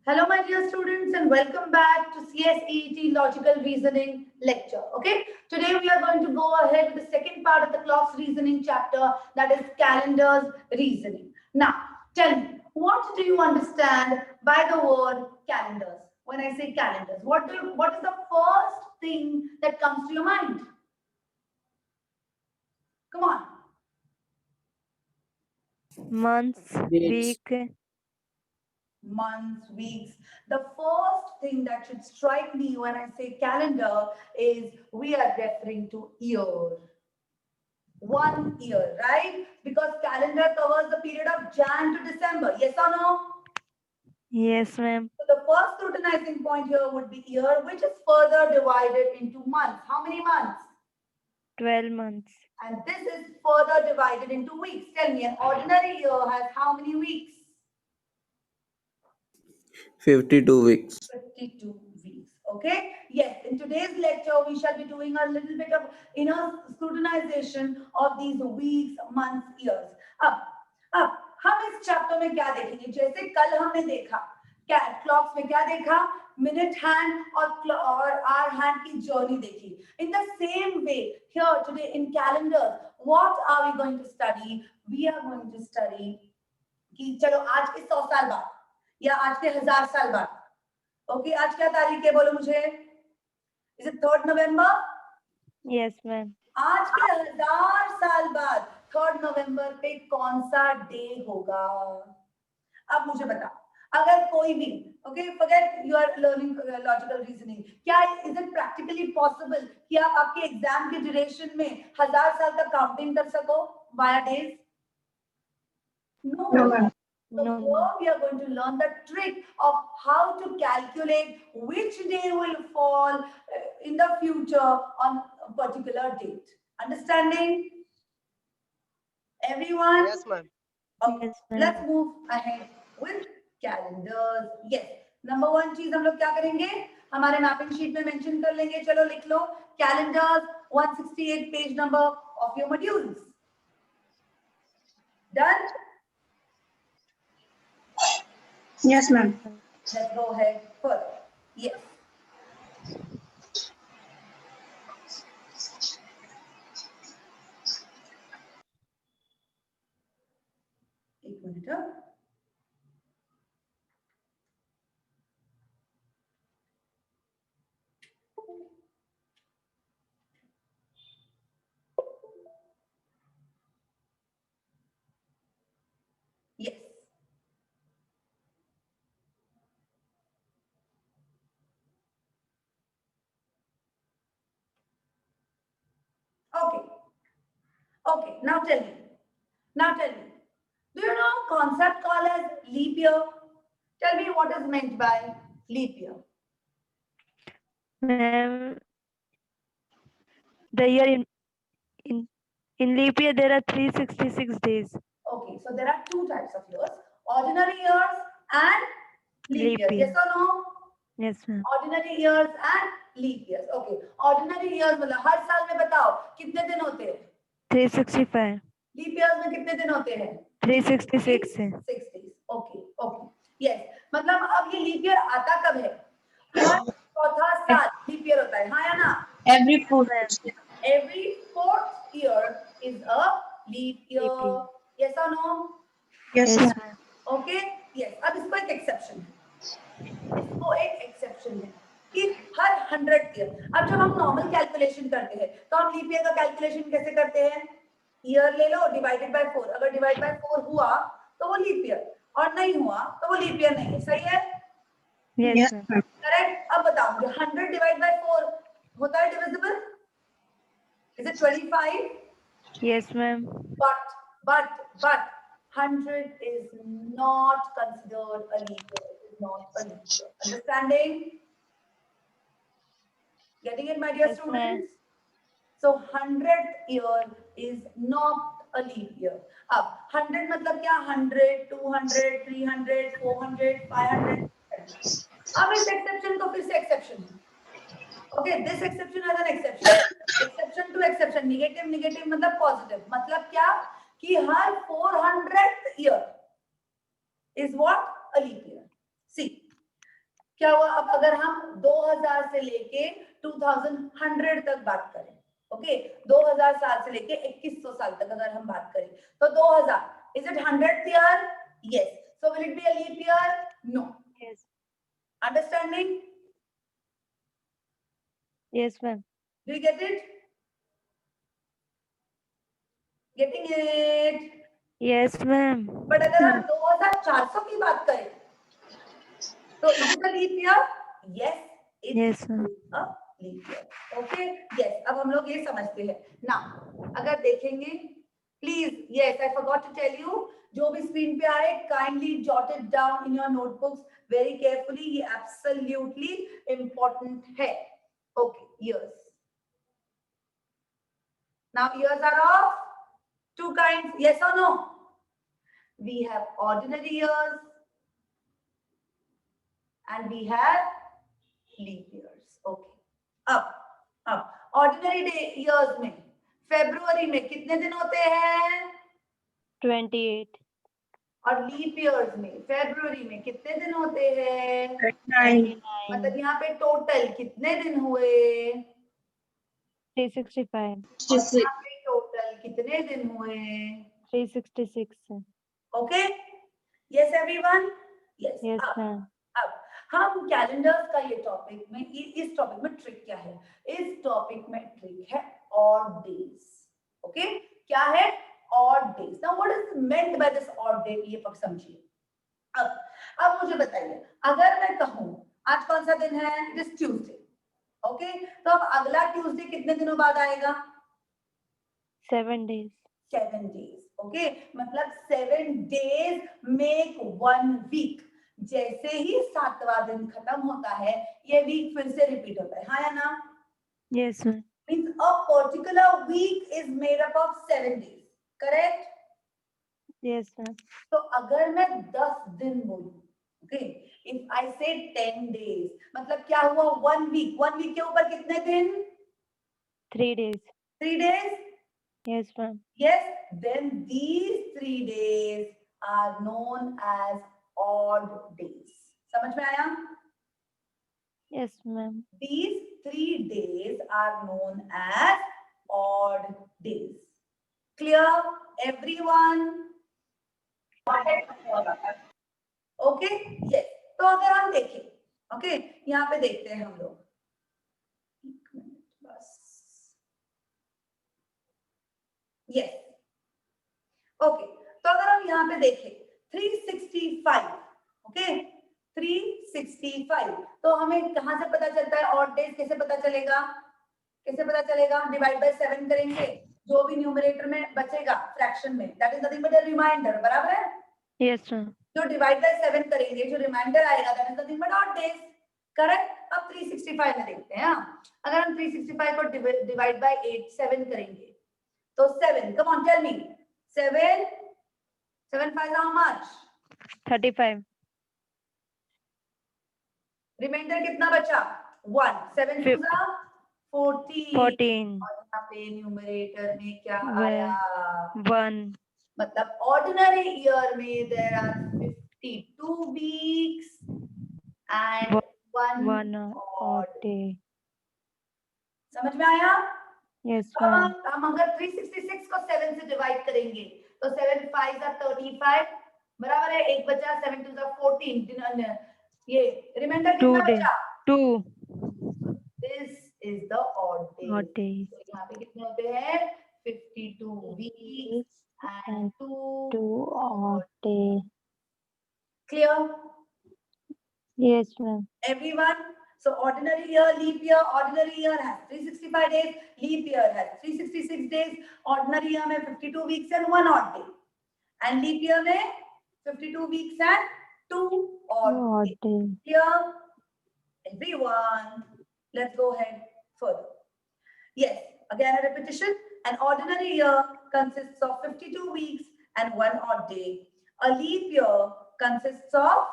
Hello, my dear students, and welcome back to CSET Logical Reasoning lecture. Okay, today we are going to go ahead with the second part of the clocks reasoning chapter, that is calendars reasoning. Now, tell me, what do you understand by the word calendars? When I say calendars, what is the first thing that comes to your mind? Come on. Months, Dates. week, Months, weeks. The first thing that should strike me when I say calendar is we are referring to year. 1 year, right? Because calendar covers the period of Jan to December. Yes or no? yes, ma'am. So the first scrutinizing point here would be year, which is further divided into months. How many months? 12 months, And this is further divided into weeks. Tell me, an ordinary year has how many weeks? 52 weeks. 52 weeks. Okay. Yes, in today's lecture we shall be doing a little bit of scrutinization of these weeks, months, years. अब हम इस chapter में क्या देखेंगे? जैसे कल हमने देखा क्लॉक्स में क्या देखा, मिनट हैंड और आवर हैंड की जर्नी देखी. In the same way here today in calendars what are we going to study? We are going to study कि चलो आज के 100 साल बाद या आज के 1000 साल बाद. ओके, आज क्या तारीख है बोलो मुझे? Is it 3 November? yes, ma'am. आज के 1000 साल बाद 3 नवंबर पे कौन सा डे होगा? अब मुझे बता, अगर कोई भी okay forget you are learning logical reasoning, क्या इज इट प्रैक्टिकली पॉसिबल कि आप आपके एग्जाम के ड्यूरेशन में 1000 साल तक काउंटिंग कर सको via days? No. So No, here we are going to learn the trick of how to calculate which day will fall in the future on a particular date. Understanding? Everyone? Yes, ma'am. Okay, yes, ma'am. let's move ahead with calendars. Yes. Number one चीज हम लोग क्या करेंगे? हमारे mapping sheet में mention कर लेंगे. चलो लिख लो calendars 168 page number of your modules. Done? Yes, ma'am. Let's go ahead further. Yes. एक minute. Yes. Okay. Okay. Now tell me. Now tell me. Do you know a concept called as leap year? Tell me what is meant by leap year. Ma'am, the year in, in leap year there are 366 days. Okay. So there are two types of years: ordinary years and leap Leap years. year. Yes or no? Yes, ma'am. Ordinary years and leap years. Okay. Ordinary years मतलब हर साल में बताओ कितने दिन होते हैं? 365, leap years में कितने दिन होते हैं? 366 है. 6 days. Okay. Okay. Yes. मतलब अब ये लीप ईयर आता कब है? हर चौथा साल लीप ईयर होता है, हाँ या ना? Every fourth. Every 4th year is a leap year. Leap year. Yes or no? Yes, Yes, ma'am. ma'am. Okay. Yes. अब इसको एक एक्सेप्शन है. इसको एक एक्सेप्शन है कि हर 100th ईयर. अब जब हम नॉर्मल कैलकुलेशन करते हैं तो हम लीप ईयर का कैलकुलेशन कैसे करते हैं? ईयर ले लो डिवाइडेड बाय 4. अगर डिवाइड बाय 4 हुआ तो वो लीप ईयर, और नहीं हुआ तो वो लीप ईयर नहीं है. सही है? Yes, Yes, ma'am. ma'am. Correct. अब बताओ मुझे 100 डिवाइड बाय 4 होता है divisible? Is it 25? Yes, ma'am. But 100 is not considered a leap year. It is not a leap year. Understanding? Getting it, my dear Yes, ma'am. students? So 100th year is not a leap year. अब 100 मतलब क्या? 100, 200, 300, 400, 500. अब इस exception को फिर से exception. Okay, this exception has an exception. Exception to exception. Negative मतलब positive. मतलब क्या? कि हर 400th year is what? A leap year. See, क्या हुआ? अब अगर हम 2000 से लेके 2100 तक बात करें, ओके, 2000 साल से लेके 2100 साल तक अगर हम बात करें, तो 2000, is it 100th year? Yes. So will it be a leap year? No. Yes. Understanding? Yes, ma'am. Do you get it? Getting it? Yes, ma'am. But अगर हम 2400 की बात करें, तो is it a leap year? Yes, it Yes, ma'am. is a leap year. Okay? Yes. अब हम लोग ये समझते हैं. Now, अगर देखेंगे, please, yes, I forgot to tell you, जो भी स्क्रीन पे आए, kindly jot it down in your notebooks very carefully. ये absolutely important है. Okay, years. Now, years are of two kinds. Yes or no? We have ordinary years and we have leap years. Okay. अब ordinary day years में फरवरी में कितने दिन होते हैं? 28. और लीप इयर्स में फरवरी में कितने दिन होते हैं? 29. मतलब यहाँ पे टोटल कितने दिन हुए? 365. और यहाँ पे टोटल कितने दिन हुए? 366. Okay? Yes everyone? Yes. Yes, ma'am. अब हम कैलेंडर्स का ये टॉपिक में, इस टॉपिक में ट्रिक क्या है? इस टॉपिक में ट्रिक है ऑड डेज. ओके? क्या है? Odd days. Now what is meant by this odd day, ये पक समझिए. अब मुझे बताइए, अगर मैं कहूं आज कौन सा दिन है? It is Tuesday. ओके, तो अब अगला ट्यूसडे कितने दिनों बाद आएगा? 7 days. 7 days. ओके, मतलब 7 days मेक 1 week. जैसे ही 7वां दिन खत्म होता है, ये वीक फिर से रिपीट होता है. हाँ या ना? Yes, ma'am. Means a particular week is made up of 7 days. Correct? Yes, ma'am. तो अगर मैं 10 दिन बोलूं, ओके, इफ आई से 10 days, मतलब क्या हुआ? 1 week. 1 week के ऊपर कितने दिन? 3 days. 3 days. Yes, ma'am. Yes, then these 3 days are known as odd days. समझ में आया? Yes, ma'am. These 3 days are known as odd days. Clear, everyone? Okay? Yes. तो अगर हम देखें, okay, यहाँ पे देखते हैं हम लोग. एक मिनट बस. Yes. Okay. तो अगर हम यहाँ पे देखें 365, okay, 365, तो हमें कहाँ से पता चलता है ऑड डेज? कैसे पता चलेगा? कैसे पता चलेगा? डिवाइड बाय 7 करेंगे, जो भी न्यूमरेटर में बचेगा फ्रैक्शन में, that is nothing but a reminder. बराबर है? Yes, ma'am. जो डिवाइड बाय 7 करेंगे, जो रिमाइंडर आएगा, that is nothing but odd days. Correct? अब 365 में देखते हैं. अगर हम 365 को डिवाइड बाय 7 करेंगे, तो 7, come on, tell me. 7 5 how much? 35. Reminder कितना बचा? 1. 7 2 14. 14. और यहाँ पे न्यूमरेटर में क्या Well, आया? 1. मतलब ऑर्डिनरी ईयर में there are 52 weeks and 1 odd day. समझ में आया? Yes, अब ma'am. हम अगर 366 को 7 से डिवाइड करेंगे, तो 7 5 35, बराबर है. एक बचा, 7 2 14. ये रिमाइंडर 2 कितना days. बचा? 2 this is the odd day. odd days. तो यहाँ पे कितने होते हैं? 52 weeks and 2 odd day. Clear? Yes, ma'am. Everyone? So ordinary year, leap year, ordinary year has 365 days, leap year has 366 days, ordinary year में 52 weeks and 1 odd day, and leap year में 52 weeks and 2 odd days. day. Clear? Everyone? Let's go ahead further. Yes, again a repetition. An ordinary year consists of 52 weeks and 1 odd day. A leap year consists of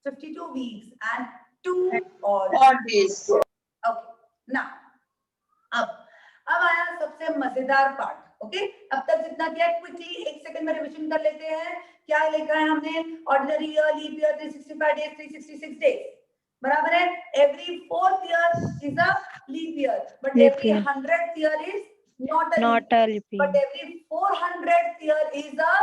52 weeks and 2 odd days. Okay. Now, अब आया सबसे मजेदार part. Okay, अब तक जितना किया quickly 1 second में revision कर लेते हैं. क्या लिखा है हमने? Ordinary year, leap year, 365 days, 366 days. बराबर है. Every 4th year is a leap year, but Leap every year. 100th year is not a Not leap year, a leap but year. every 400th year is a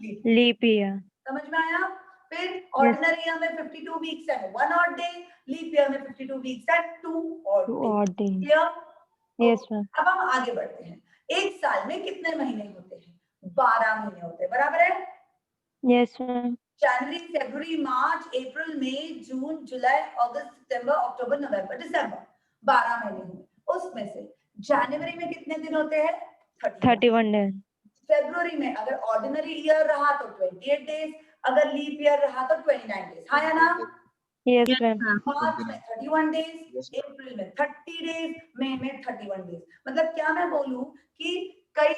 leap year. Leap year. समझ में आया? फिर ordinary year में 52 weeks and 1 odd day, leap year में 52 weeks and 2 odd 2 day. odd days. Clear? Yes, ma'am. अब हम आगे बढ़ते हैं. एक साल में कितने महीने होते हैं? 12 महीने होते हैं. बराबर है? Yes, ma'am. जनवरी, फरवरी, मार्च, अप्रैल, मई, जून, जुलाई, अगस्त, सितंबर, अक्टूबर, नवंबर, दिसंबर, 12 महीने हुए. उसमें से जनवरी में कितने दिन होते हैं? 31 days. फरवरी में अगर ऑर्डिनरी ईयर रहा तो 28 डेज, अगर लीप ईयर रहा तो 29 डेज. हाँ या ना? Yes, ma'am. मार्च में 31 डेज, अप्रैल में 30 डेज, मई में 31 डेज. मतलब क्या मैं बोलूं कि कई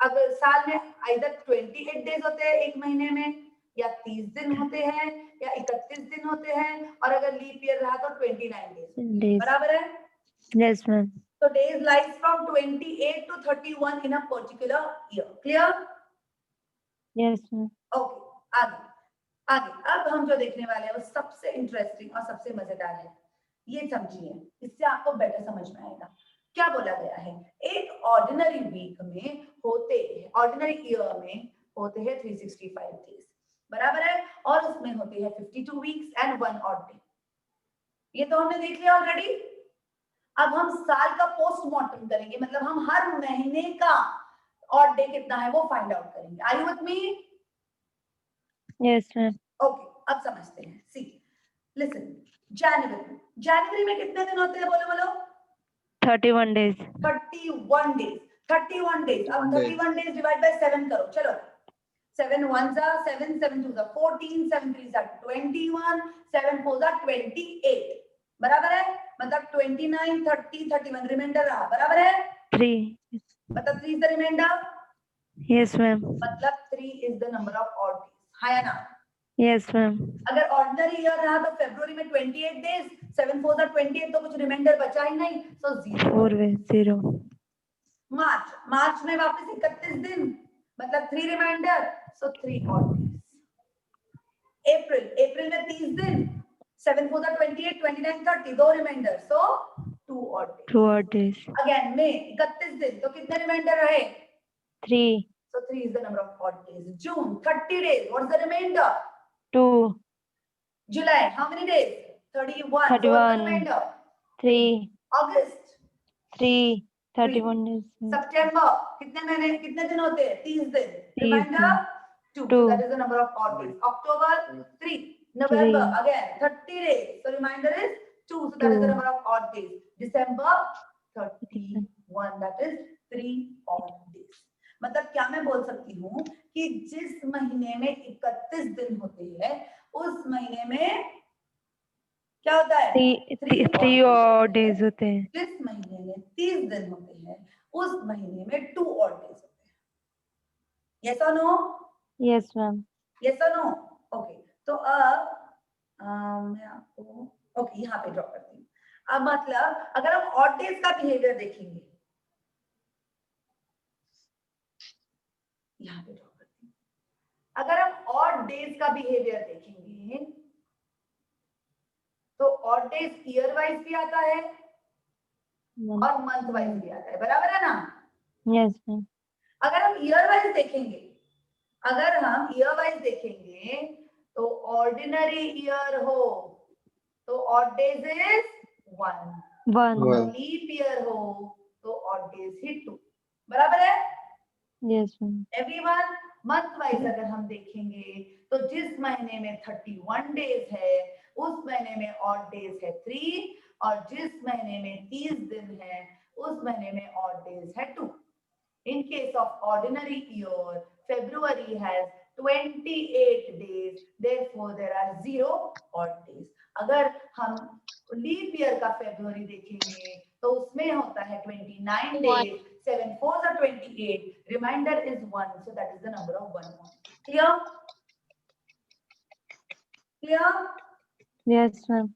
अगर साल में आइदर 28 डेज होते हैं एक महीने में, या 30 दिन होते हैं, या 31 दिन होते हैं, और अगर लीप ईयर रहा तो 29 डेज. Days. बराबर है? Yes, ma'am. So days lies from 28 to 31 in a particular year. Clear? Yes, ma'am. Okay. आगे आगे अब हम जो देखने वाले हैं वो सबसे इंटरेस्टिंग और सबसे मजेदार है. ये समझिए, इससे आपको बेटर समझ में आएगा. क्या बोला गया है? एक ऑर्डिनरी वीक में होते हैं, ऑर्डिनरी ईयर में होते हैं 365 डेज. बराबर है? और उसमें होते हैं 52 वीक्स एंड 1 ऑड डे. ये तो हमने देख लिया ऑलरेडी. अब हम साल का पोस्टमार्टम करेंगे, मतलब हम हर महीने का ऑड डे कितना है वो फाइंड आउट करेंगे. Are you with me? Yes, ma'am. Okay, अब समझते हैं. सी लिसन, जनवरी में कितने दिन होते हैं? बोलो बोलो. 31 days. 31 डेज. 31 डेज. अब 31 डेज डिवाइड बाय 7 करो. चलो, 7 1s are 7, 7 2s are 14, 7 3s are 21, 7 4s are 28. बराबर है? मतलब 29, 30, 31 रिमाइंडर रहा. बराबर है? 3. मतलब 3 is the remainder. Yes, ma'am. मतलब 3 is the number of odd days. हाँ या ना? Yes, ma'am. अगर ऑर्डिनरी ईयर रहा तो फरवरी में 28 डेज, 7 4s are 28, तो कुछ रिमाइंडर बचा ही नहीं, सो 0. 4 with 0. मार्च में वापस 31 दिन, मतलब 3 रिमाइंडर, सो 3 ऑड डेज. अप्रैल में 30 दिन, 7 4s are 28, 29, 30, 2 reminder, so 2 odd days. 2 odd days. Again May 31 दिन, तो कितने रिमाइंडर रहे? 3. So 3 is the number of odd days. June 30 days. What's the remainder? 2. July how many days? 31. So what's the 31. remainder? 3. August 3. 31 days. September कितने दिन होते हैं? 30 दिन. 30 Remainder 2. So 2. that is the number of odd days. October 3. November again 30 days. So remainder is 2. So that is the 2. number of odd days. December 31. That is 3 odd days. मतलब क्या मैं बोल सकती हूँ कि जिस महीने में 31 दिन होते हैं उस महीने में क्या होता है? 3 odd days होते हैं. जिस महीने में 30 दिन होते हैं उस महीने में 2 ऑड डेज होते हैं. यस और नो? Yes, ma'am. यस और नो? ओके, तो अब मैं आपको ओके यहाँ पे ड्रॉ करती हूँ. अब मतलब अगर हम ऑड डेज का बिहेवियर देखेंगे, यहाँ पे ड्रॉ करती हूँ. अगर हम ऑड डेज का बिहेवियर देखेंगे तो ऑड डेज ईयर वाइज भी आता है और मंथ वाइज भी आता है. बराबर है ना? Yes, ma'am. अगर हम ईयर वाइज देखेंगे, तो ऑर्डिनरी ईयर हो तो odd days is 1. 1. Leap year हो तो ऑड डेज ही 2. बराबर है? Yes, ma'am. Everyone, month wise अगर हम देखेंगे तो जिस महीने में 31 डेज है उस महीने में ऑड डेज है 3, और जिस महीने में 30 दिन है उस महीने में ऑड डेज है 2. In case of ordinary year, February has 28 days, therefore there are 0 odd days. अगर हम लीप ईयर का फरवरी देखेंगे तो उसमें होता है 29 days, 7 4s are 28, remainder is 1, so that is the number of 1 month. Clear? Clear? Yes, ma'am.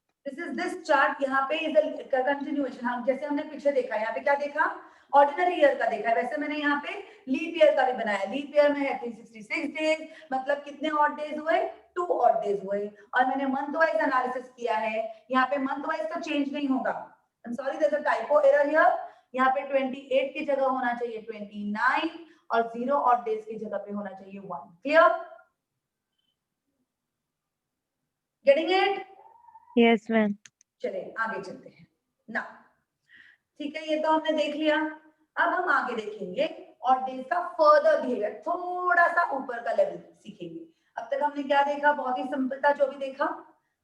This chart यहाँ पे is a continuation. हम जैसे हमने पीछे देखा, यहाँ पे क्या देखा? ऑर्डिनरी ईयर का देखा है, वैसे मैंने यहाँ पे लीप ईयर का भी बनाया. लीप ईयर में है 366 डेज, मतलब कितने ऑड डेज हुए? 2 ऑड डेज हुए, और मैंने मंथ वाइज एनालिसिस किया है, यहाँ पे मंथ वाइज तो चेंज नहीं होगा, I am sorry there is a typo error here, यहाँ पे 28 की जगह होना चाहिए 29 और 0 ऑड डेज की जगह पे होना चाहिए 1। Clear? Getting it? Yes, ma'am. चलिए आगे चलते हैं ना। ठीक है, ये तो हमने देख लिया। अब हम आगे देखेंगे ऑड डेज का फर्दर बिहेवियर, थोड़ा सा ऊपर का लेवल सीखेंगे। अब तक हमने क्या देखा? बहुत ही सिंपल था जो भी देखा,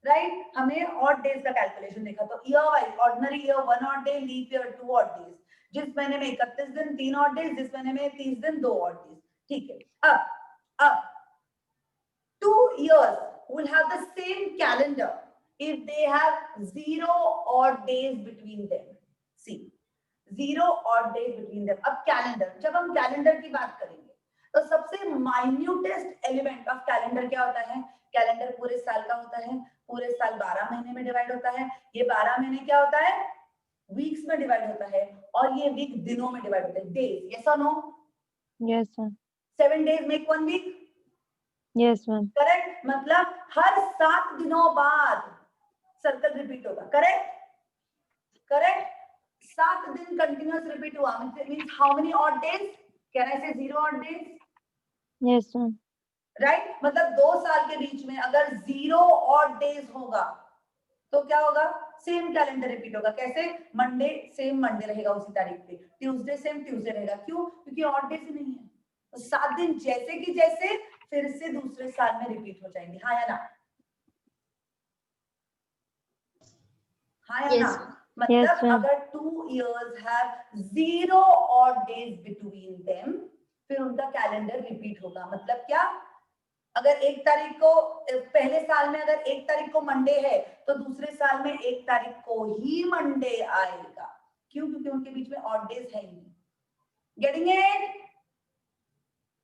राइट? हमने ऑड डेज का कैलकुलेशन देखा। तो year wise, ordinary year 1 odd day, leap year 2 odd days, जिस महीने में 31 दिन 3 ऑड डेज, जिस महीने में 30 दिन 2 ऑड डेज। ठीक है, अब 2 years will have the same calendar if they have 0 odd days between them. See, 0 odd days between them. अब कैलेंडर, जब हम कैलेंडर की बात करेंगे तो सबसे माइन्यूटेस्ट एलिमेंट ऑफ कैलेंडर क्या होता है? कैलेंडर पूरे साल का होता है, पूरे साल 12 महीने में डिवाइड होता है। ये 12 महीने क्या होता है? वीक्स में डिवाइड होता है, और ये वीक दिनों में डिवाइड होता है, डेज। यस और no? Yes, ma'am. 7 days make 1 week. Yes, ma'am. Correct? मतलब हर 7 दिनों बाद सर्कल रिपीट होगा। करेक्ट? करेक्ट? 7 दिन कंटिन्यूअस रिपीट हुआ, means how many odd days? Can I say 0 odd days? Yes, ma'am. Right? मतलब 2 साल के बीच में अगर 0 ऑड डेज होगा तो क्या होगा? सेम कैलेंडर रिपीट होगा। कैसे? मंडे सेम मंडे रहेगा उसी तारीख पे, ट्यूसडे सेम ट्यूसडे रहेगा। क्यों? क्योंकि ऑड डेज ही नहीं है। तो 7 दिन जैसे कि जैसे फिर से दूसरे साल में रिपीट हो जाएंगे। हाँ या ना? हाँ या Yes. ना? मतलब Yes, ma'am. अगर 2 years have 0 odd days between them, फिर उनका कैलेंडर रिपीट होगा। मतलब क्या? अगर 1 तारीख को, पहले साल में अगर 1 तारीख को मंडे है तो दूसरे साल में 1 तारीख को ही मंडे आएगा। क्यों? क्योंकि उनके बीच में ऑड डेज है ही नहीं। Getting it?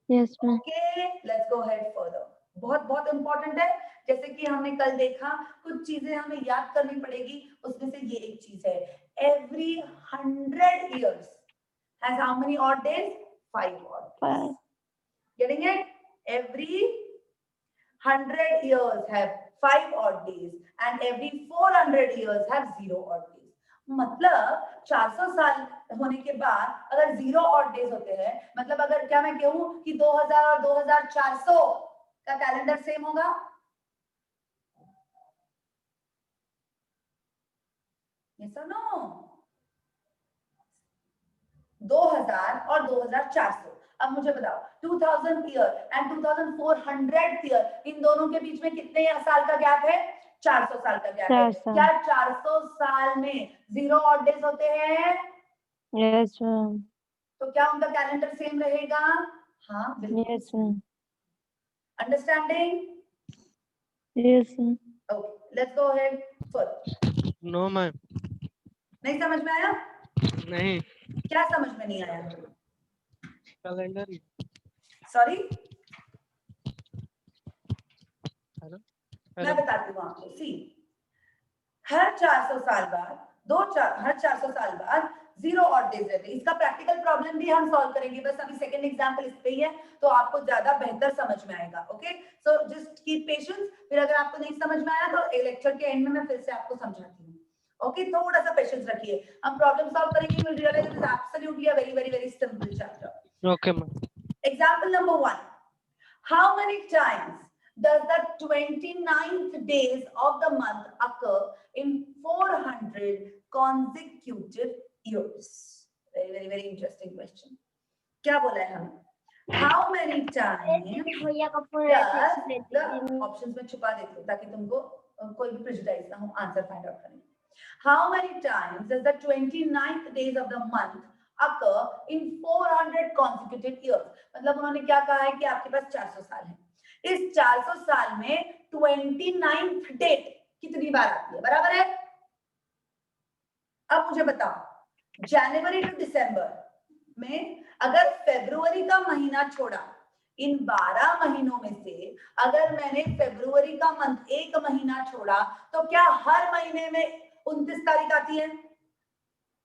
Yes, ma'am. Okay, let's go ahead further. बहुत बहुत इंपॉर्टेंट है। जैसे कि हमने कल देखा, कुछ चीजें हमें याद करनी पड़ेगी, उसमें से ये एक चीज है, every 100 years has how many odd days? 5 odd days. 5. Getting it? Every 100 years have 5 odd days and every 400 years have 0 odd days. मतलब 400 साल होने के बाद अगर 0 ऑड डेज होते हैं, मतलब अगर क्या मैं कहूं कि 2000 और 2400 का कैलेंडर सेम होगा? यस और नो? 2000 और 2400। अब मुझे बताओ, 2000 ईयर एंड 2400 ईयर, इन दोनों के बीच में कितने साल का गैप है? 400 साल का गैप है। 400. क्या 400 साल में 0 ऑड डेज होते हैं? Yes, ma'am. तो क्या उनका कैलेंडर सेम रहेगा? हाँ बिल्कुल। Yes, ma'am. Understanding? Yes, ma'am. Okay, let's go ahead further. No ma'am, नहीं समझ में आया? नहीं। क्या समझ में नहीं आया? कैलेंडर सॉरी, हेलो मैं बताती हूँ आपको। सी, हर 400 साल बाद हर 400 साल बाद 0 ऑड डेज रहते हैं। इसका प्रैक्टिकल प्रॉब्लम भी हम सॉल्व करेंगे, बस अभी सेकंड एग्जांपल इस पे ही है तो आपको ज्यादा बेहतर समझ में आएगा। Okay, so just keep patience. फिर अगर आपको नहीं समझ में आया तो लेक्चर के एंड में मैं फिर से आपको समझाती हूँ। ओके, थोड़ा सा पेशेंस रखिए, हम प्रॉब्लम सॉल्व करेंगे। You will realise it is absolutely a very very very simple chapter. Okay ma'am. Example number 1. How many times does the 29th days of the month occur in 400 consecutive years? Very, very, very interesting question. क्या बोला है हमें? How many times does the options में छुपा देती हूँ ताकि तुमको कोई भी प्रेजुडाइज ना हो आंसर फाइंड आउट करने में। How many times does the 29th days of the month occur in 400 consecutive years? मतलब उन्होंने क्या कहा है कि आपके पास 400 साल है, इस 400 साल में 29th डेट कितनी बार आती है? बराबर है? अब मुझे बताओ, जनवरी टू दिसंबर में अगर फरवरी का महीना छोड़ा, इन 12 महीनों में से अगर मैंने फरवरी का मंथ एक महीना छोड़ा तो क्या हर महीने में 29 तारीख आती है?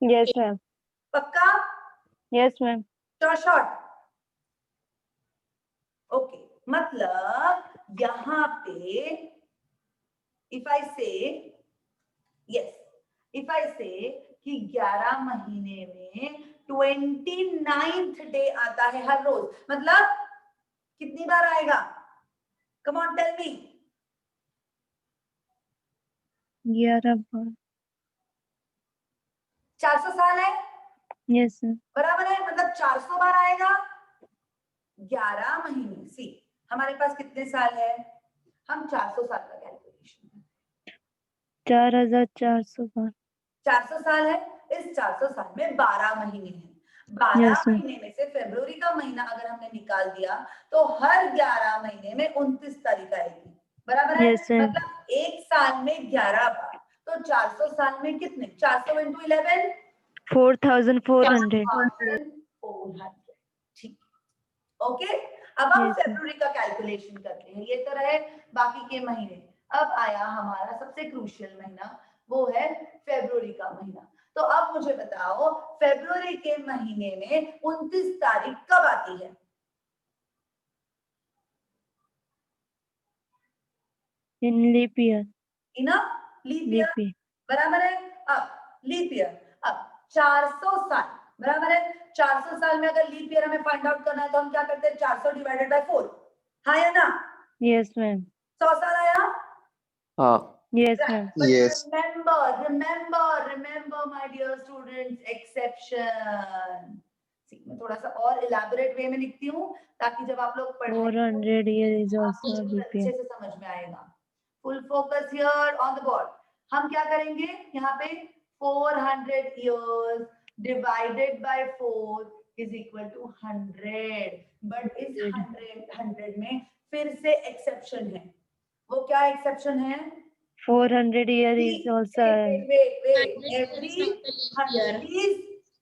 Yes, ma'am. पक्का? Yes, ma'am. शॉर्ट। ओके, मतलब यहाँ पे if I say yes, if I say कि 11 महीने में 29th डे आता है हर रोज, मतलब कितनी बार आएगा? Come on, tell me. 11 बार। 400 साल है, यस सर। बराबर है, मतलब 400 बार आएगा 11 महीने। सी हमारे पास कितने साल है? हम 400 साल का कैलकुलेशन, 4400 बार। 400 साल है, इस 400 साल में 12 महीने हैं। 12 Yes, sir. महीने में से फरवरी का महीना अगर हमने निकाल दिया तो हर 11 महीने में 29 तारीख आएगी, बराबर है? Yes, sir. मतलब एक साल में 11 बार, तो 400 साल में कितने? 400 into 11 4400। 400, ठीक, ओके। अब हम Yes, sir. फरवरी का कैलकुलेशन करते हैं। ये तो रहे बाकी के महीने। अब आया हमारा सबसे क्रूशियल महीना, वो है फरवरी का महीना। तो अब मुझे बताओ फरवरी के महीने में 29 तारीख कब आती है? In leap year। In leap year, Leap year। बराबर है। अब लीप ईयर, अब 400 साल, बराबर है। 400 साल में अगर लीप ईयर हमें फाइंड आउट करना है तो हम क्या करते हैं? 400 डिवाइडेड बाय 4, हाँ या ना? Yes, ma'am। 100 साल आया। हाँ Yes, ma'am। But Yes. remember, my dear students, exception. See, मैं थोड़ा सा और elaborate way में लिखती हूँ ताकि जब आप लोग पढ़ाई 400 year is आपको also बिल्कुल leap year। अच्छे से समझ में आएगा। Full focus here on the board. हम क्या करेंगे यहाँ पे? 400 years divided by 4 is equal to 100. But इस 100 में फिर से exception है। वो क्या exception है? 400 year is also Wait.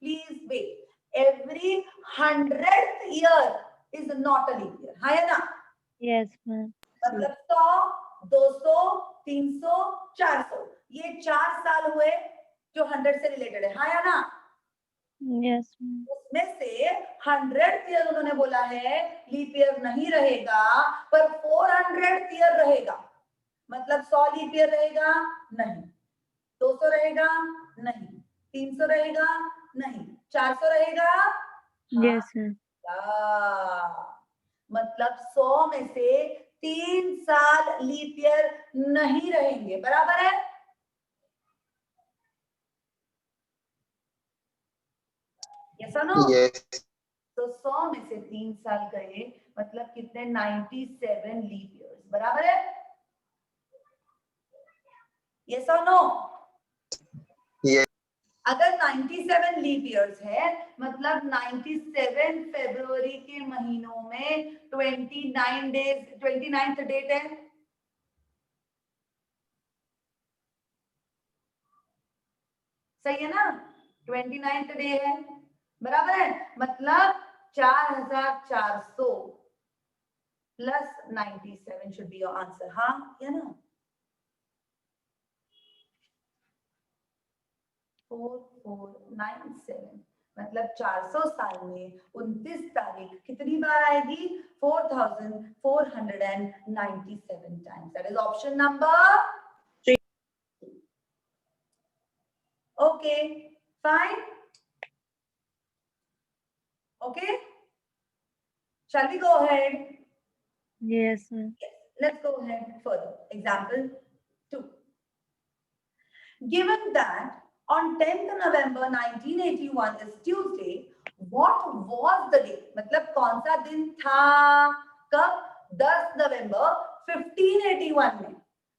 Please wait. Every 100th year is not a leap year. हाँ या ना? yes, ma'am। मतलब 100, 200, 300, 400, ये 4 साल हुए जो 100 से रिलेटेड है, हाँ या ना? Yes, ma'am। उसमें से 100th ईयर उन्होंने बोला है लीप ईयर नहीं रहेगा, पर 400th ईयर रहेगा। मतलब 100 लीप ईयर रहेगा नहीं, 200 रहेगा नहीं, 300 रहेगा नहीं, 400 रहेगा Yes, ma'am। मतलब 100 में से 3 साल लीप ईयर नहीं रहेंगे, बराबर है? यस और नो? Yes. तो 100 में से 3 साल गए, मतलब कितने? 97 लीप ईयर्स, बराबर है? यस और नो? Yes. अगर 97 लीप ईयर्स है, मतलब 97 फरवरी के महीनों में 29 डेज, 29th डेट है। सही है ना? 29th डे है, बराबर है? मतलब 4400 plus 97 should be your answer, हाँ या ना? 4497, मतलब 400 साल में 29 तारीख कितनी बार आएगी? 4497 times. That is option number 3। Okay, fine, okay, shall we go ahead? Yes, ma'am। Yes, let's go ahead further. Example 2. Given that on 10th November 1981 is Tuesday, what was the day? मतलब कौन सा दिन था? कब? 10 नवंबर 1581 में।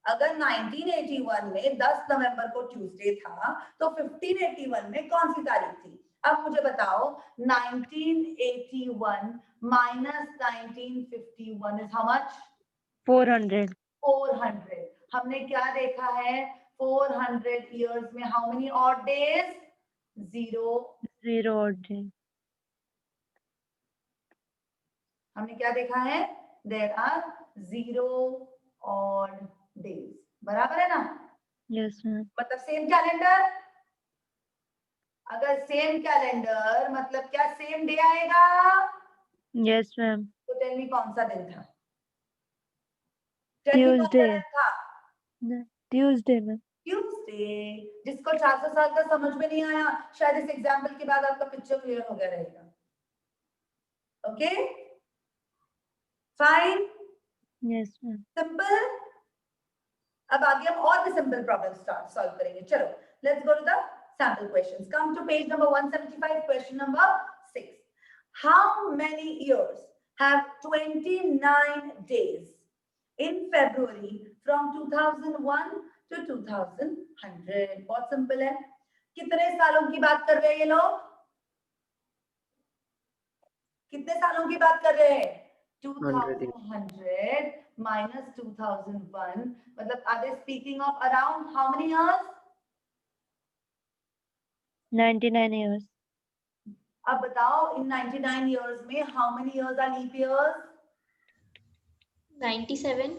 अगर 1981 में 10 नवंबर को ट्यूसडे था तो 1581 में कौन सी तारीख थी? अब मुझे बताओ 1981 minus 1951 is how much? 400। 400। हमने क्या देखा है? 400 years में how many odd days? 0। 0 odd day। हमने क्या देखा है? There are 0 odd days, बराबर है ना? Yes, ma'am। मतलब सेम कैलेंडर। अगर सेम कैलेंडर मतलब क्या सेम डे आएगा? Yes, ma'am। तो टेल मी कौन सा दिन था? January कौन सा Tuesday. दिन था? Tuesday, ma'am. ट्यूसडे। जिसको 400 साल का समझ में नहीं आया, शायद इस एग्जाम्पल के बाद आपका पिक्चर क्लियर हो गया रहेगा। Okay fine, Yes, ma'am. Simple. अब आगे हम और भी सिंपल प्रॉब्लम सॉल्व करेंगे। चलो let's go to the sample questions. Come to page number 175, question number 6। How many years have 29 days in February from 2001 to 2100? बहुत सिंपल है। कितने सालों की बात कर रहे हैं ये लोग? कितने सालों की बात कर रहे हैं? 2100 minus 2001, मतलब are they speaking of around how many years? 99 years. अब बताओ in 99 years में how many years are leap years? 97.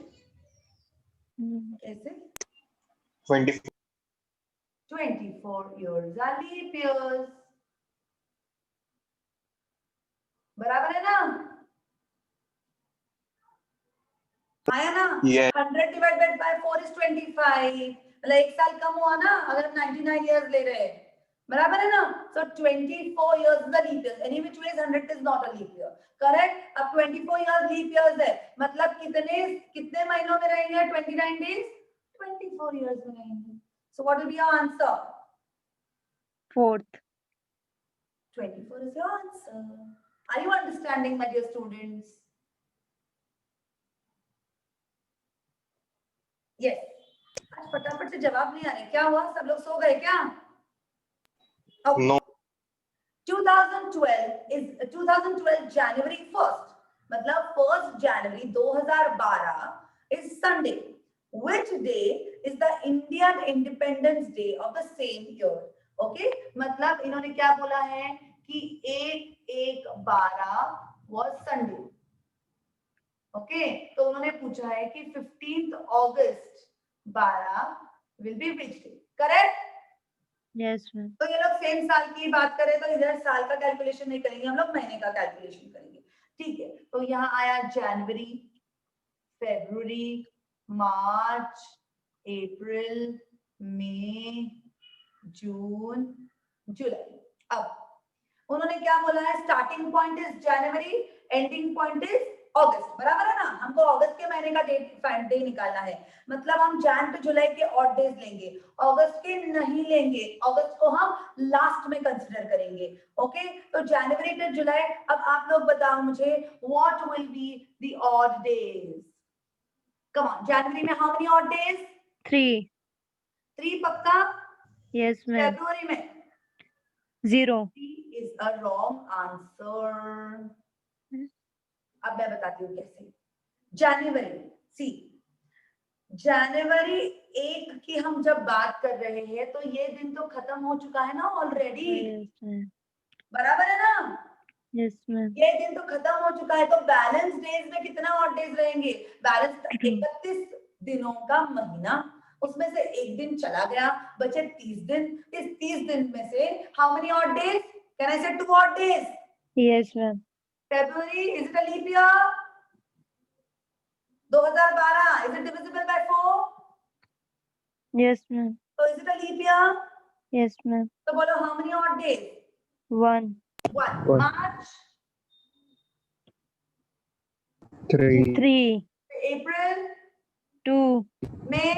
कैसे? 24. 24 years are leap years. बराबर है ना? आया ना? Yes. 100 divided by 4 is 25, मतलब एक साल कम हुआ ना अगर हम 99 years ले रहे हैं, बराबर है ना? So 24 years is a leap year. Any which ways 100 is not a leap year. Correct? अब 24 years leap years है, मतलब कितने महीनों में रहेंगे 29 days? 24 years में रहेंगे. So what will be your answer? 4th. 24 is your answer. Are you understanding, my dear students? Yes. आज फटाफट से जवाब नहीं आ रहे, क्या हुआ? सब लोग सो गए क्या? Okay. No. 2012 is 2012 January 1st, मतलब 1st January 2012 is Sunday. Which day is the Indian Independence Day of the same year? Okay, मतलब इन्होंने क्या बोला है कि 1/1/12 was Sunday. Okay, तो उन्होंने पूछा है कि 15th August 12 will be which day? Correct? Yes, ma'am. तो ये लोग सेम साल की बात करें तो इधर साल का कैलकुलेशन नहीं करेंगे, हम लोग महीने का कैलकुलेशन करेंगे। ठीक है, तो यहाँ आया जनवरी, फरवरी, मार्च, अप्रैल, मई, जून, जुलाई। अब उन्होंने क्या बोला है? Starting point is January, ending point is August, बराबर है ना? हमको अगस्त के महीने का डे निकालना है, मतलब हम जैन पे जुलाई के ऑड डेज लेंगे, अगस्त के नहीं लेंगे, अगस्त को हम लास्ट में कंसीडर करेंगे। ओके, तो जनवरी टू जुलाई। अब आप लोग बताओ मुझे what will be the odd days? Come on, जनवरी में हाउ मेनी ऑड डेज? 3. 3 पक्का? Yes, ma'am. फरवरी में 0. 3 is a wrong answer. अब मैं बताती हूँ कैसे। जनवरी, सी, जनवरी 1 की हम जब बात कर रहे हैं तो ये दिन तो खत्म हो चुका है ना ऑलरेडी, Yes, ma'am. बराबर है ना? Yes, ma'am. ये दिन तो खत्म हो चुका है, तो बैलेंस डेज में कितना ऑड डेज रहेंगे? बैलेंस 31 दिनों का महीना, उसमें से एक दिन चला गया, बचे 30 दिन। इस 30 दिन में से how many odd days? Can I से 2 odd days? Yes, ma'am. February, is it a leap year? 2012, is it divisible by 4? Yes, ma'am. So is it a leap year? Yes, ma'am. तो बोलो how many odd days? 1. 1. One. March, 3. 3. April, 2. May,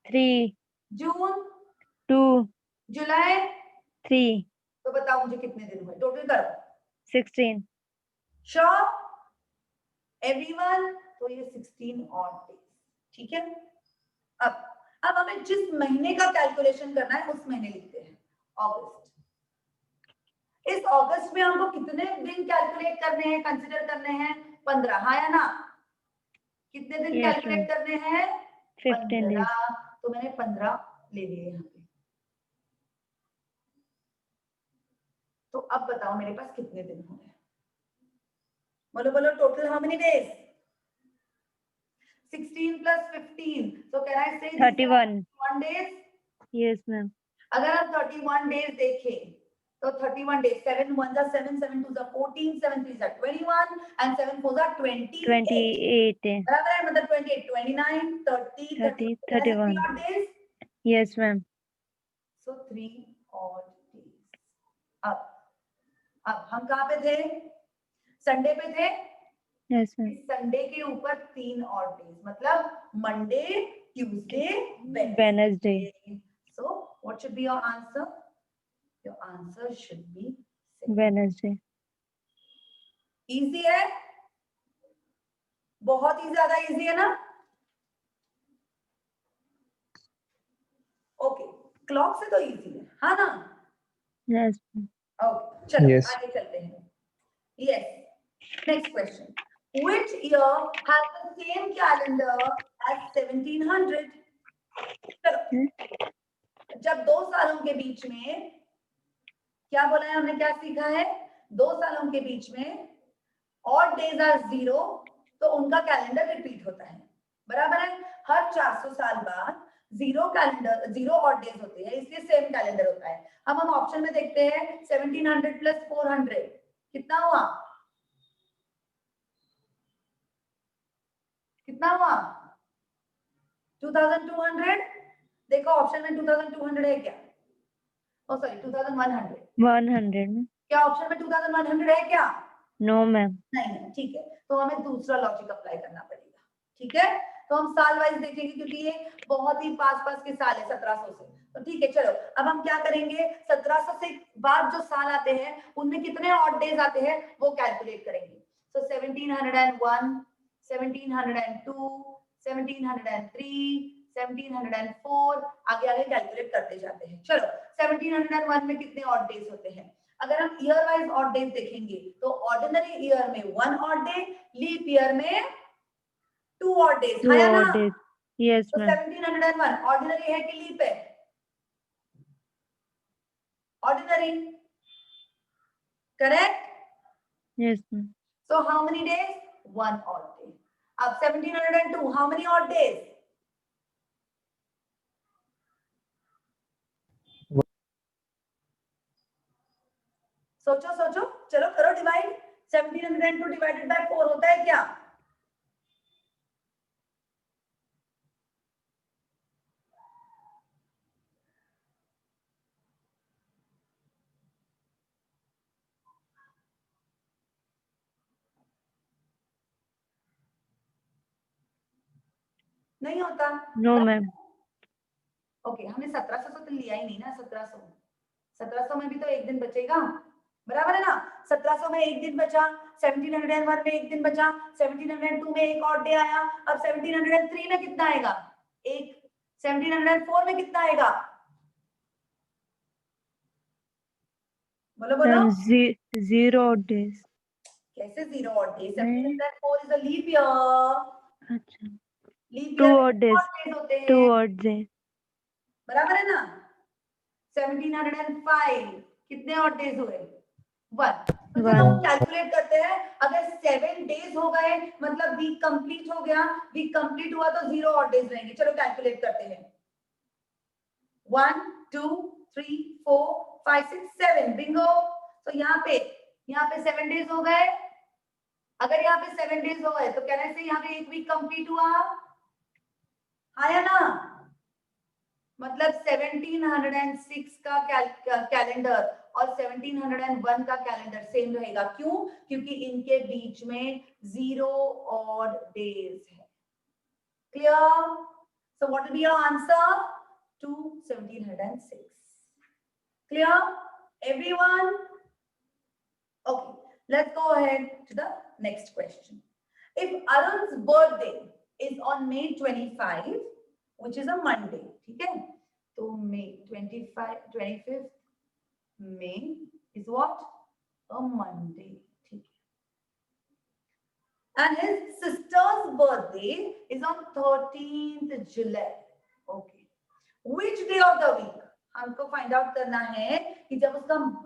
3. June, 2. July। 3. तो बताओ मुझे कितने दिन हुए? Total करो। 16. Sure? Everyone? तो ये 16 odd days। ठीक है, अब हमें जिस महीने का कैलकुलेशन करना है उस महीने लिखते हैं, अगस्त। इस अगस्त में हमको कितने दिन कैलकुलेट करने हैं, कंसीडर करने हैं? 15, हाँ या ना? कितने दिन Yes, कैलकुलेट ma'am. करने हैं? 15 days. 15। तो मैंने 15 ले लिए यहाँ पे। तो अब बताओ मेरे पास कितने दिन हो गए? बोलो बोलो, total how many days? 16 plus 15, so can I say 31. 31 days? Yes, ma'am. अगर हम 31 डेज देखें तो 31 days. 7 1s are 7, 7 2s are 14, 7 3s are 21 and 7 4s are 28. 28 है. बराबर है, मतलब 28, 29, 30, 30, 31. 3 31. odd days. Yes, ma'am. So 3 odd days. अब हम कहाँ पे थे? संडे पे थे. Yes, ma'am. संडे के ऊपर 3 odd days, मतलब Monday, Tuesday, Wednesday. So what should be your answer? Your answer should be Wednesday. easy है, बहुत ही ज्यादा easy है ना? ओके, क्लॉक से तो इजी है, हाँ ना? Yes. ओके, चलो Yes. आगे चलते हैं. Yes, next question. Which year has the same calendar as 1700? चलो, जब 2 सालों के बीच में, क्या बोला है हमने, क्या सीखा है? 2 सालों के बीच में ऑड डेज आर 0, तो उनका कैलेंडर रिपीट होता है. बराबर है, हर 400 साल बाद 0 कैलेंडर, 0 ऑड डेज होते हैं, इसलिए सेम कैलेंडर होता है. अब हम ऑप्शन में देखते हैं 1700 प्लस 400 कितना हुआ? कितना हुआ? 2200. देखो ऑप्शन में 2200 है क्या? ओ सॉरी 2100. 100. क्या ऑप्शन में 2100 है क्या? No, ma'am. नहीं, ठीक है, तो हमें दूसरा लॉजिक अप्लाई करना पड़ेगा. ठीक है, तो हम साल वाइज देखेंगे क्योंकि ये बहुत ही पास के साल है 1700 से. तो ठीक है, चलो अब हम क्या करेंगे, 1700 से बाद जो साल आते हैं उनमें कितने ऑड डेज आते हैं वो कैलकुलेट करेंगे. सो 1701, 1702, 1703, 1704, आगे आगे कैलकुलेट करते जाते हैं. चलो 1701 में कितने ऑड डेज होते हैं? अगर हम ईयर वाइज ऑड डेज देखेंगे तो ऑर्डिनरी ईयर में 1 ऑड डे, लीप ईयर में 2 ऑड डेज. 2 है ना? odd days. Yes, तो ma'am. 1701 ऑर्डिनरी है कि लीप है? Ordinary, correct? Yes, ma'am. So how many days? 1 odd day. अब 1702, how many odd days? सोचो सोचो, चलो करो डिवाइड. 1702 डिवाइडेड बाय 4 होता है क्या? नहीं होता. No, ma'am. ओके, हमने 1700 तो लिया ही नहीं ना. 1700 में भी तो एक दिन बचेगा. बराबर है ना? 1700 में एक दिन बचा, 1701 में एक दिन बचा, 1702 में एक और डे आया. अब 1703 में कितना आएगा? एक. 1704 में कितना आएगा? बोलो बोलो. Ma'am, 0 odd days. कैसे 0 odd days? 1704 is a leap year. अच्छा. Leap 2 year odd days. होते हैं. 2 odd days. बराबर है ना? 1705 कितने ऑड डेज हुए? 1. तो चलो हम कैलकुलेट करते हैं. अगर 7 डेज हो गए मतलब वीक कंप्लीट हो गया. वीक कंप्लीट हुआ तो 0 ऑड डेज रहेंगे. चलो कैलकुलेट करते हैं. 1 2 3 4 5 6 7 बिंगो. तो यहाँ पे 7 डेज हो गए. अगर यहाँ पे 7 डेज हो गए तो कहने से यहाँ पे एक वीक कंप्लीट हुआ. हाँ या ना? मतलब 1706 का कैलेंडर और 1701 का कैलेंडर सेम रहेगा. क्यों? क्योंकि इनके बीच में 0 ऑड डेज है. Clear? So what will be your answer to 1706? Clear everyone? Okay, let's go ahead to the next question. If Arun's birthday is on May 25, which is a Monday. ठीक है, तो May 25th May is what? A Monday. ठीक है. And his sister's birthday is on 13th July. Okay. Which day of the week? हमको find out करना है कि जब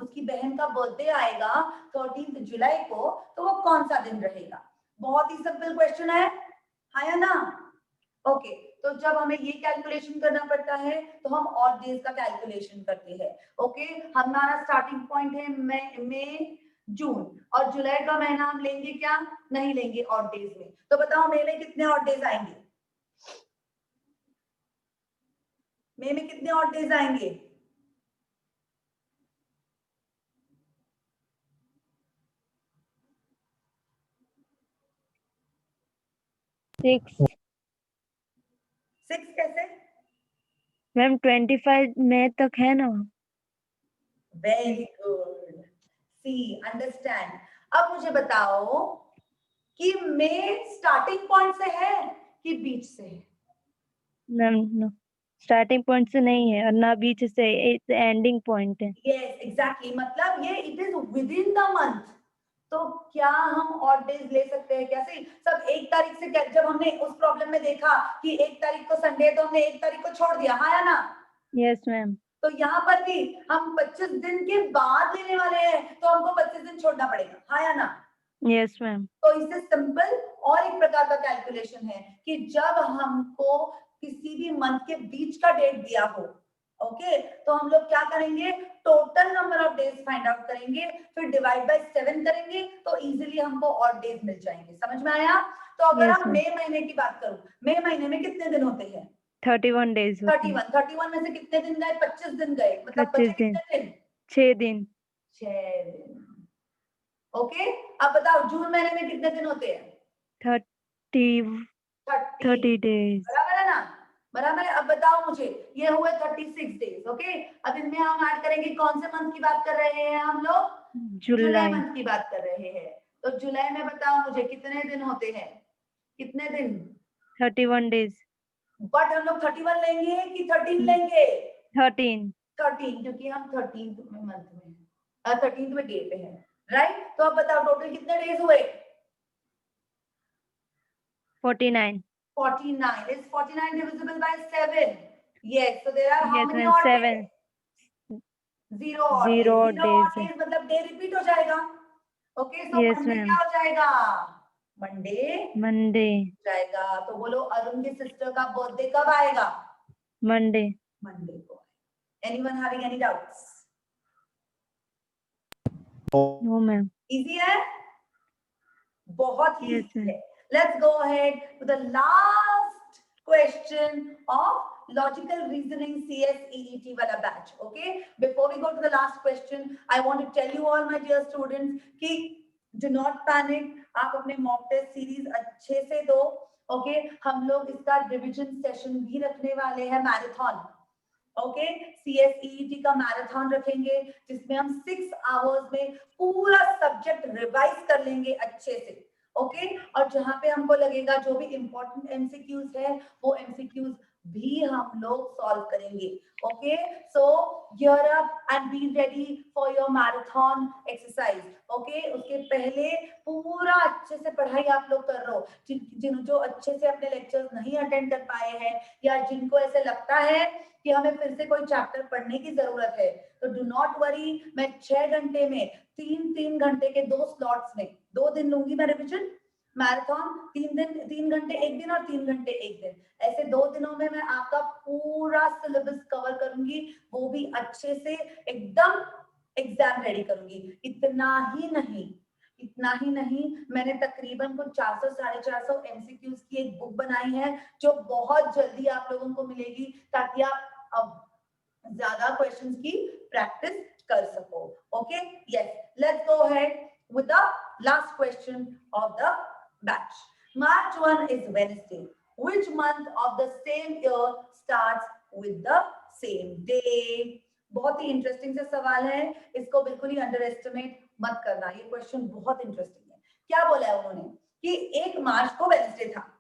उसकी बहन का बर्थडे आएगा 13th जुलाई को, तो वो कौन सा दिन रहेगा. बहुत ही सिंपल क्वेश्चन है. हाँ या ना? ओके, तो जब हमें ये कैलकुलेशन करना पड़ता है तो हम ऑड डेज का कैलकुलेशन करते हैं। ओके, हमारा स्टार्टिंग पॉइंट है मई जून, और जुलाई का महीना हम लेंगे क्या, नहीं लेंगे ऑड डेज में। तो बताओ मई में कितने ऑड डेज आएंगे, मई में कितने ऑड डेज आएंगे? 6 6 कैसे? मैम 25 मई तक है ना। वेरी गुड, सी अंडरस्टैंड। अब मुझे बताओ कि मई स्टार्टिंग पॉइंट से है कि बीच से है? मैम स्टार्टिंग पॉइंट से नहीं है और ना बीच से, एंडिंग पॉइंट है। यस एग्जैक्टली, मतलब ये it is with in the month. तो क्या हम ऑड डेज ले सकते हैं? कैसे? सब 1 तारीख से जब हमने उस प्रॉब्लम में देखा कि 1 तारीख को संडे, तो हमने 1 तारीख को छोड़ दिया, हाँ या ना? Yes ma'am. तो यहाँ पर भी हम 25 दिन के बाद लेने वाले हैं, तो हमको 25 दिन छोड़ना पड़ेगा, हाँ या ना? Yes ma'am. तो इससे सिंपल और एक प्रकार का कैलकुलेशन है कि जब हमको किसी भी मंथ के बीच का डेट दिया हो, ओके, तो हम लोग क्या करेंगे, total number of days find out करेंगे, फिर डिवाइड बाय 7 करेंगे, तो इजीली हमको ऑड डेज मिल जाएंगे। समझ में आया? तो अगर Yes, हम ma'am. मई महीने की बात करूं, मई महीने में कितने दिन होते हैं? 31 डेज होते हैं। 31 में से कितने दिन गए? 25 दिन गए, मतलब 25 बचे दिन। कितने दिन? 6 दिन। 6 दिन। ओके, अब बताओ जून महीने में कितने दिन होते हैं? 30 30 डेज। बराबर है ना? बराबर है। अब बताओ मुझे, ये हुए 36 डेज। ओके, अब इनमें हम ऐड करेंगे, कौन से मंथ की बात कर रहे हैं हम लोग? जुलाई जुलाई। मंथ की बात कर रहे हैं। तो जुलाई में बताओ मुझे कितने दिन होते हैं, कितने दिन? 31 डेज। बट हम लोग 31 लेंगे कि 13 लेंगे? 13। 13, क्योंकि हम 13th में मंथ में हैं, 13th में डे पे हैं, राइट? तो अब बताओ टोटल कितने डेज हुए? 49। 49. Is 49 divisible by 7? Yes. So there are how Yes, many ma'am. odd 7. days? 0 odd days. Zero 0 odd days है। days मतलब डे रिपीट हो जाएगा। ओके, सो Yes, मंडे ma'am. क्या हो जाएगा? Monday Monday. जाएगा। तो बोलो अरुण की सिस्टर का बर्थडे कब आएगा? मंडे। मंडे को। Anyone having any doubts? No ma'am. Easy है, बहुत ही Yes, easy ma'am. है। Let's go ahead to the last question of logical reasoning CSEET wala batch. Okay, before we go to the last question, I want to tell you all my dear students कि do not panic, आप अपने mock test series अच्छे से दो। Okay, हम लोग इसका revision session भी रखने वाले हैं, मैराथन। ओके, CSEET का मैराथन रखेंगे जिसमें हम 6 आवर्स में पूरा सब्जेक्ट रिवाइज कर लेंगे अच्छे से। ओके, और जहां पे हमको लगेगा जो भी इंपॉर्टेंट एमसीक्यूज है वो एमसीक्यूज भी हम लोग सॉल्व करेंगे। Okay, so gear up and be ready for your marathon exercise. Okay, उसके पहले पूरा अच्छे से पढ़ाई आप लोग कर रहे हो। जो अच्छे से अपने लेक्चर्स नहीं अटेंड कर पाए हैं या जिनको ऐसे लगता है कि हमें फिर से कोई चैप्टर पढ़ने की जरूरत है, तो डू नॉट वरी, मैं 6 घंटे में 3 घंटे के 2 स्लॉट्स में 2 दिन लूंगी मैं रिविजन मैराथन। 3 घंटे एक दिन और 3 घंटे एक दिन, ऐसे 2 दिनों में मैं आपका पूरा सिलेबस कवर करूंगी, वो भी अच्छे से एकदम एग्जाम रेडी करूंगी। इतना ही नहीं, मैंने तकरीबन कुछ 400 450 एमसीक्यूज की एक बुक बनाई है जो बहुत जल्दी आप लोगों को मिलेगी, ताकि आप अब ज्यादा क्वेश्चंस की प्रैक्टिस कर सको। Okay, yes, let's go ahead with the last question of the batch. March 1 is Wednesday. Which month of the same year starts with the same day? बहुत ही इंटरेस्टिंग से सवाल है, इसको बिल्कुल ही अंडर एस्टिमेट मत करना, ये क्वेश्चन बहुत इंटरेस्टिंग है। क्या बोला है उन्होंने कि 1 मार्च को वेडनेसडे था।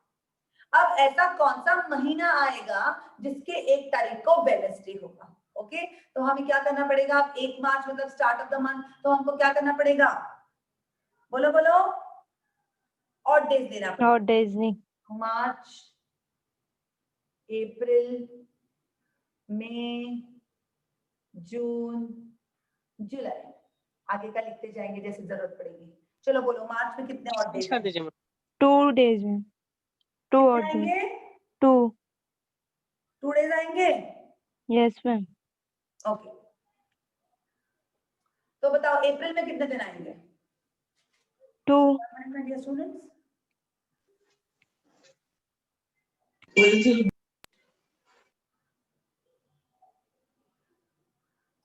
अब ऐसा कौन सा महीना आएगा जिसके 1 तारीख को वेडनेसडे होगा? ओके, तो हमें क्या करना पड़ेगा? 1 मार्च मतलब स्टार्ट ऑफ द मंथ, तो हमको क्या करना पड़ेगा? बोलो बोलो, ऑड डेज देना पड़ेगा। ऑड डेज नहीं। मार्च, अप्रैल, मई, जून, जुलाई, आगे का लिखते जाएंगे जैसे जरूरत पड़ेगी। चलो बोलो, मार्च में कितने ऑड डेज कर दीजिए मैम। 2 डेज में। 2 ऑड डेज। 2। 2 days आएंगे? Yes, ma'am. ओके, तो बताओ अप्रैल में कितने दिन आएंगे? 2. स्टूडेंट्स,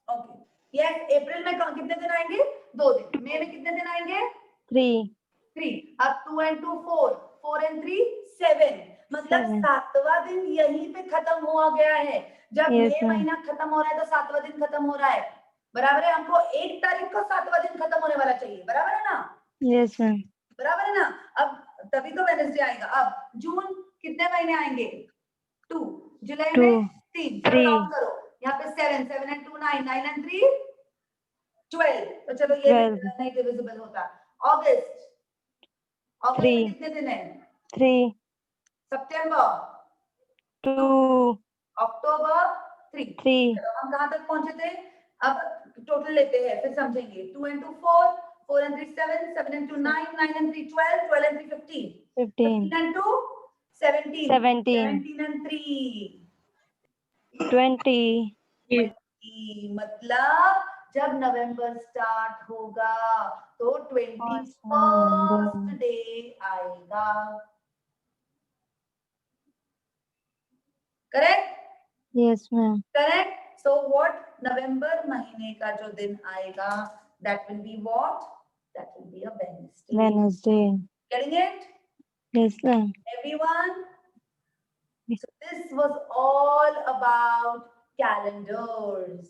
ओके, यस, अप्रैल में कितने दिन आएंगे? 2 दिन। मई में कितने दिन आएंगे? 3. 3। अब 2 and 2 4, 4 and 3 7, मतलब 7. 7वां दिन यहीं पे खत्म हुआ गया है। जब Yes, मई ma'am. महीना खत्म हो रहा है तो 7वां दिन खत्म हो रहा है, बराबर है? हमको 1 तारीख को 7वां दिन खत्म होने वाला चाहिए, बराबर है ना? Yes, ma'am. बराबर है ना? अब तभी तो वेडनेसडे आएगा। अब जून कितने महीने आएंगे? 2। जुलाई में 2. 3। 3. काउंट करो, यहाँ पे 7, 7 and 2 9, 9 and 3 12। तो चलो ये 12. नहीं डिविजिबल होता। अगस्त, अगस्त में 3. कितने दिन है? 3. सितंबर, 2. अक्टूबर 3। 3. चलो हम कहाँ तक पहुंचे थे? अब टोटल लेते हैं फिर समझेंगे। 2 and 2 4, 4 and 3 7, 7 and 2 9, 9 and 3 12, 12 and 3 15, 15. 15 and 2 17, 17. 17 and 3 20. 20। मतलब जब नवंबर स्टार्ट होगा तो 21st डे आएगा, correct? Yes, ma'am. Correct. So what, नवंबर महीने का जो दिन आएगा, that will be what? That will be a Wednesday. Wednesday. Getting it Yes, ma'am. Everyone? So this was all about calendars.